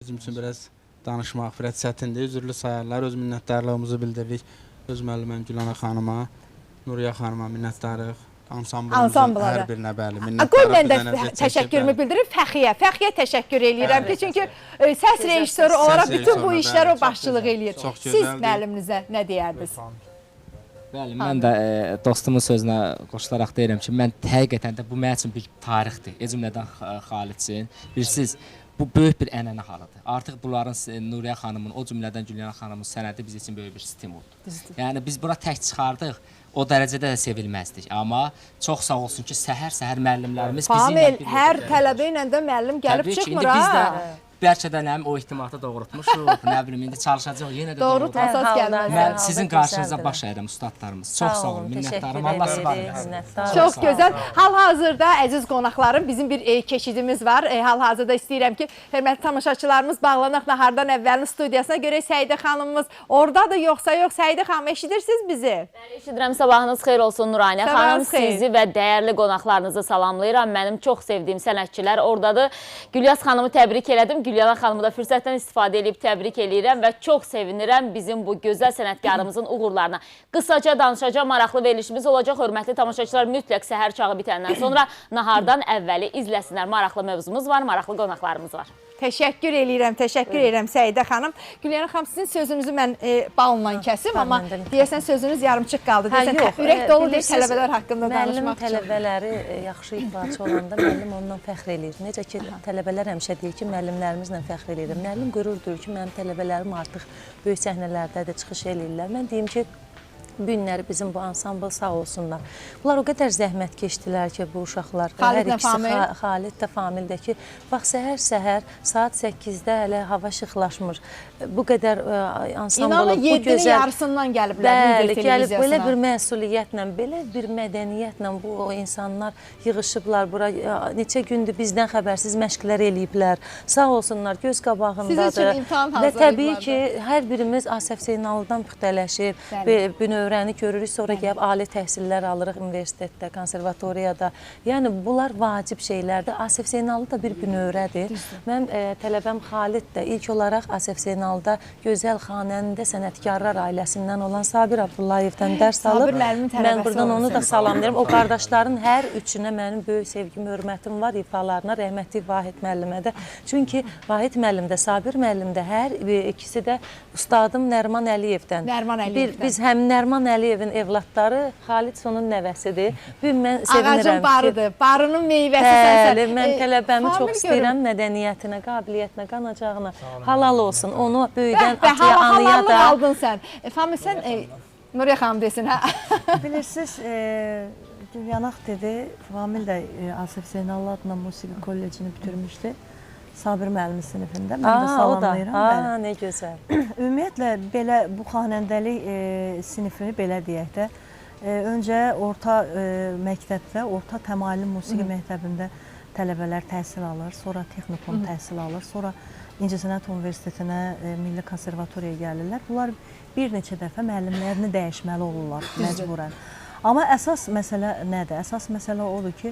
Bizim üçün biraz danışmaq biraz çətindir. Üzrlü sayarlar, öz minnətdarlığımızı bildiririk. Öz müəlliməm Gülana xanıma, Nuriyə xanıma minnətdarıq. Ansamblımızın hər birinə bəli, minnətdarıq. Qoy mən də təşəkkürümü bildirim Fəxiyə. Fəxiyə təşəkkür eləyirəm ki, çünki səs rejissoru olaraq bütün bu işlərə o başçılıq eləyir. Siz müəlliminizə nə deyərdiniz? Bəli, mən də dostumun sözünə qoşularaq deyirəm ki, mən həqiqətən də bu mənim üçün bir tarixdir. Ecümlədən Xalid üçün. Bilirsiniz, bu böyük bir ənənə halıdır. Artıq bunların Nuriyə xanımın, o cümlədən Gülana xanımın sənədi bizim üçün böyük bir stimuldur. Yəni biz bura tək çıxardıq, o dərəcədə də sevilməzdik. Amma çox sağ olsun ki, səhər-səhər müəllimlərimiz bizimlə Famil, hər tələbə ilə də müəllim gəlib çıxmır ha. Bəlkə də o ehtimatı doğrultmuşuq, nə bilim, indi çalışacaq, yenə də doğru əsas gəlməz. Mən sizin qarşınıza baş əyirəm, ustadlarımız. Çox sağ olun, minnətdarım, Allah sıxarım. Çox gözəl. Hal-hazırda əziz qonaqlarım, bizim bir keçidimiz var. Hal-hazırda istəyirəm ki, hörmətli tamaşaçılarımız bağlanaq nahardan əvvəlin studiyasına görə Səidə xanımımız oradadır, yoxsa yox? Səidə xanım, eşidirsiniz bizi? Bəli, eşidirəm. Sabahınız xeyir olsun Nuranə xanım. Sizi və dəyərli qonaqlarınızı salamlayıram. Mənim çox sevdiyim sənətçilər oradadır. Gülyaz xanımı təbrik elədim. Gülyana xanımı da fürsətdən istifadə edib təbrik eləyirəm və çox sevinirəm bizim bu gözəl sənətkarımızın uğurlarına. Qısaca danışacaq, maraqlı verilişimiz olacaq. Hörmətli tamaşaçılar mütləq səhər çağı bitəndən sonra nahardan əvvəli izləsinlər. Maraqlı mövzumuz var, maraqlı qonaqlarımız var. Təşəkkür eləyirəm Səidə xanım. Gülyana xanım, sizin sözünüzü mən balla kəsim, amma deyəsən sözünüz yarımçıq qaldı. Ürək dolu deyil tələbələr haqqında danışmaq üçün. Müəllim tələbələri yaxşı ifaçı olanda müəllim ondan fəxr eləyir. Necə ki, tələbələr həmişə deyir ki, müəllimlərimizlə fəxr eləyir. Müəllim qürur duyur ki, mənim tələbələrim artıq böyük səhnələrdə də çıxış eləyirlər. Mən deyim ki, bu günləri bizim bu ansambl sağ olsunlar. Bunlar o qədər zəhmət keçdilər ki, bu uşaqlar. Xalid də Famil də ki, bax səhər-səhər saat 8-də hələ hava işıqlaşmır. Bu qədər ansambl İnanın 7-nin yarısından gəliblər. Bəli, gəlib belə bir məsuliyyətlə, belə bir mədəniyyətlə bu insanlar yığışıblar bura. Neçə gündür bizdən xəbərsiz məşqlər eləyiblər. Sağ olsunlar, göz qabağındadır. Siz üçün imtahan hazırlayıblar. Və təbii ki, hər birimiz Asəf Zeynallıdan püxtələşib, növrəni görürük, sonra gəlib ali təhsillər alırıq universitetdə, konservatoriyada. Yəni, bunlar vacib şeylərdir. Asəf Zeynallı da bir növrədir. Mənim tələbəm Xalid də ilk olaraq Asəf Zeynallıda gözəl xanəndə sənətkarlar ailəsindən olan Sabir Abdullayevdən dərs alıb. Mən buradan onu da salamlayıram. O qardaşların hər üçünə mənim böyük sevgim, hörmətim var ifalarına, rəhmətli Vahid müəllimə də. Çünki Vahid müəllim də, Sabir müəllim də, hər ikisi də ustadım Nərman Əliyevdən. Biz həm Nərman Əliyevin evlatları, Xalid onun nəvəsidir. Mən sevinirəm ağacın barıdır, barının meyvəsi sənsən. Bəli, mən tələbəmi çox istəyirəm, mədəniyyətinə, qabiliyyətinə, qanacağına. Halal olsun, onu böyüdən atıya, anıya da. Halal aldın sən. Famil, sən Nuriyə xanım desin, hə? Bilirsiniz, Gülyanaq dedi, Famil də Asif Zeynallı adına musiqi kollecini bitirmişdi. Sabir müəllimin sinifində. Mən də salamlayıram. Nə gözəl. Ümumiyyətlə, belə bu xanəndəlik sinifini belə deyək də, öncə orta məktəbdə, orta təmayüllü musiqi məktəbində tələbələr təhsil alır, sonra texnikum təhsil alır, sonra İncəsənət Universitetinə, Milli Konservatoriyaya gəlirlər. Bunlar bir neçə dəfə müəllimlərini dəyişməli olurlar məcburən. Amma əsas məsələ nədir? Əsas məsələ odur ki,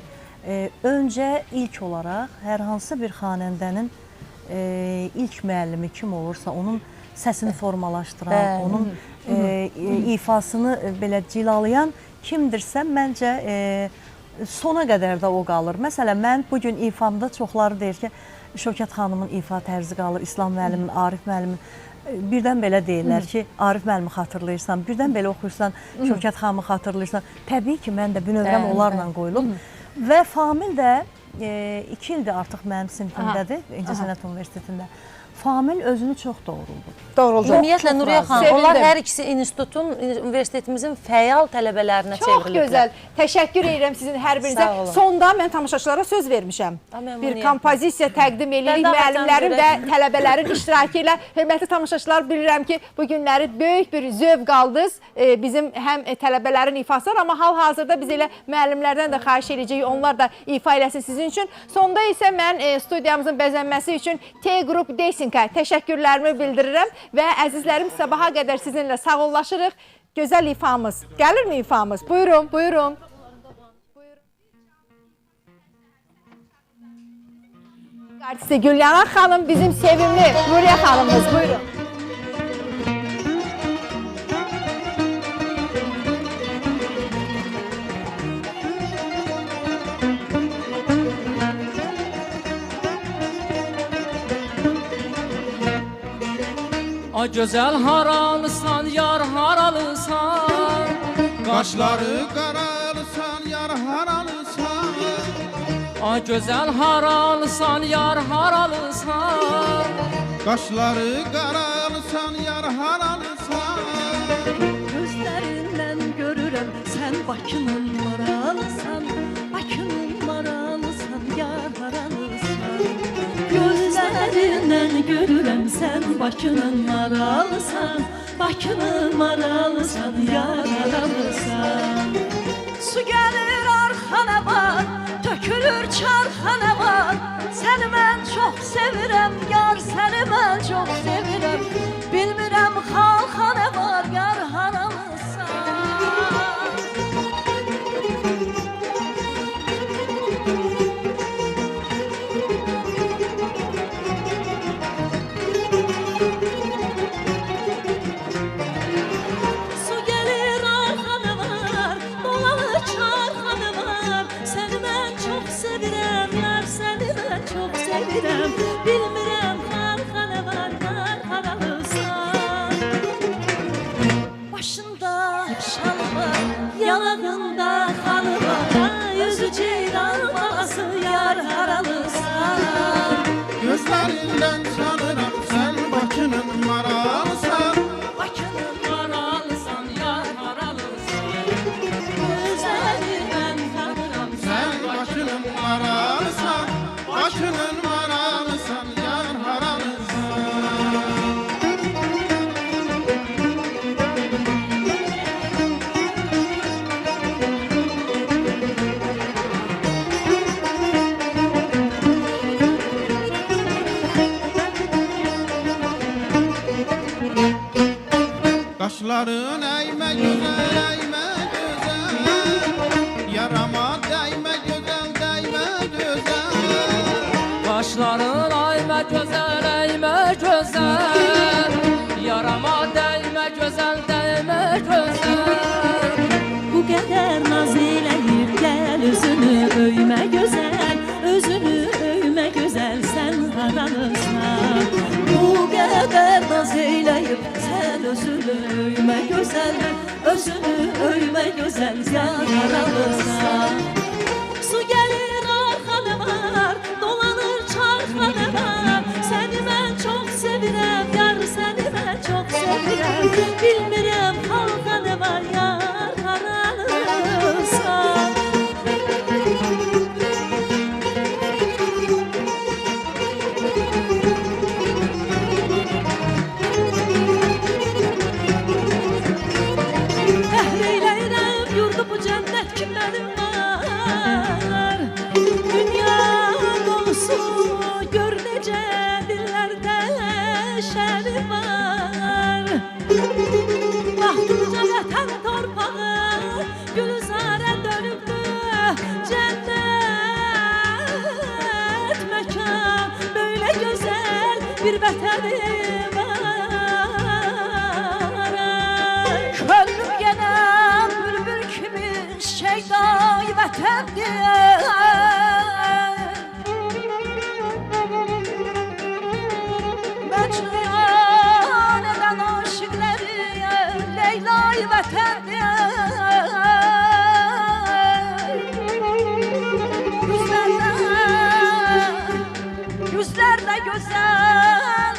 öncə ilk olaraq hər hansı bir xanəndənin ilk müəllimi kim olursa, onun səsini formalaşdıran, onun ifasını belə cilalayan kimdirsə, məncə sona qədər də o qalır. Məsələn, mən bugün ifamda çoxları deyir ki, Şövkət xanımın ifa tərzi qalır, İslam müəllimin, Arif müəllimin. Birdən belə deyirlər ki, Arif müəllimi xatırlayırsan, birdən belə oxuyursan, Şövkət xanımı xatırlayırsan. Təbii ki, mən də bünövrəm onlarla qoyulub. Və Famil də 2 ildir artıq mənim sinifimdədir, İncəsənət Universitetində. Famil özünü çox doğruldu. Ümumiyyətlə, Nuriyə xanım, onlar hər ikisi institutun, universitetimizin fəal tələbələrinə çevriliblər. Çox gözəl. Təşəkkür edirəm sizin hər birinizə. Sonda mən tamaşaçılara söz vermişəm. Bir kompozisiya təqdim edirik müəllimlərin və tələbələrin iştirakı ilə. Hörmətli tamaşaçılar, bilirəm ki, bu günləri böyük bir zövq aldınız. Bizim həm tələbələrin ifası var, amma hal-hazırda biz elə müəllimlərdən də xahiş edəcəyik, onlar da ifa eləsin sizin üçün. Sonda isə mən studiyamızın bəzənməsi üçün T-Group Desinka təşəkkürlərimi bildirirəm və əzizlərim, sabaha qədər sizinlə sağollaşırıq. Gözəl ifamız. Gəlirmi ifamız? Buyurun, buyurun. Artisti Gülyana xanım, bizim sevimli Nuriye xanımız. Buyurun. Ay gözəl haralısan, yar haralısan. Qaşları qaralısan, yar haralısan. Ay gözəl haralısan, yar haralısan. Qaşları qaralısan, yar haralısan. Gözlərindən görürəm sən Bakının maralısan, Bakının maralısan, yar haralısan. Gözlərindən görürəm sən Bakının maralısan, Bakının maralısan, yar haralısan. Su gəlir arxana var, tökülür çarxana var. Səni mən çox sevirəm, yar səni mən çox sevirəm. Bilmirəm xalqa nə var, yar haralısan. Su gəlir arxana var, dolalı çarxana var. Səni mən çox sevirəm, yar səni mən çox sevirəm. Bilmirəm xalqa nə var, yar haralısan. Başında şalı var, yanağında xalı var. Yüzü ceyran balası, yar haralısan. Gözlərindən sanıram, sən Bakının maralısan. Bakının Haralısan, yar haralısan. gözlərindən tanıram Sən Bakının maralısan, Bakının maralısan, yar haralısan. Qaşların əymə gözəl, əymə gözəl. Yarama dəymə gözəl, dəymə gözəl. Başların aymə gözəl, əymə gözəl. Yarama dəymə gözəl, dəymə gözəl. Bu qədər naz eləyib gəl özünü öymə gözəl, özünü öymə gözəl, sən haralısan. Bu qədər naz eləyib sən özünü öymə gözəl, özünü öymə gözəl, sən haralısan. Su gəlir arxana var, dolanır çarxana var. Səni mən çox sevirəm, yar səni mən çox sevirəm. Bilmirəm xalqa nə var, yar haralısan. Təhr eyləyirəm yurdu bu cənnət ki mənim var. Dünya dolusu gör necə dillərdə şəri var. Baxdıqca vətən torpağı gülzarə dönübdür. Cənnət məkan böyle gözəl bir vətənim var. Könlüm yenə bülbül kimi şeyday vətəndir. Mecnun eden aşıkları Leyla'yı vətəndir. Yüzlərdə gözəl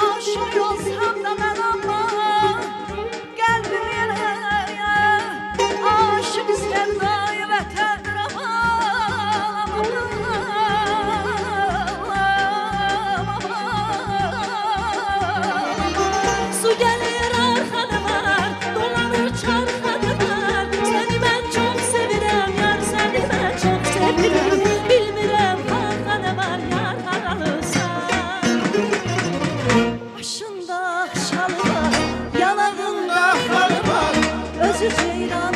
aşık olsam da mən ama qəlbim yenə aşık sevdayı vətəndir Su gəlir arxana var, dolanır çarxana var. Səni mən çox sevirəm, yar səni mən çox sevirəm. Bilmirəm xalqa nə var, yar haralısan. Başında şalı var, yanağında xalı var. Özü ceyran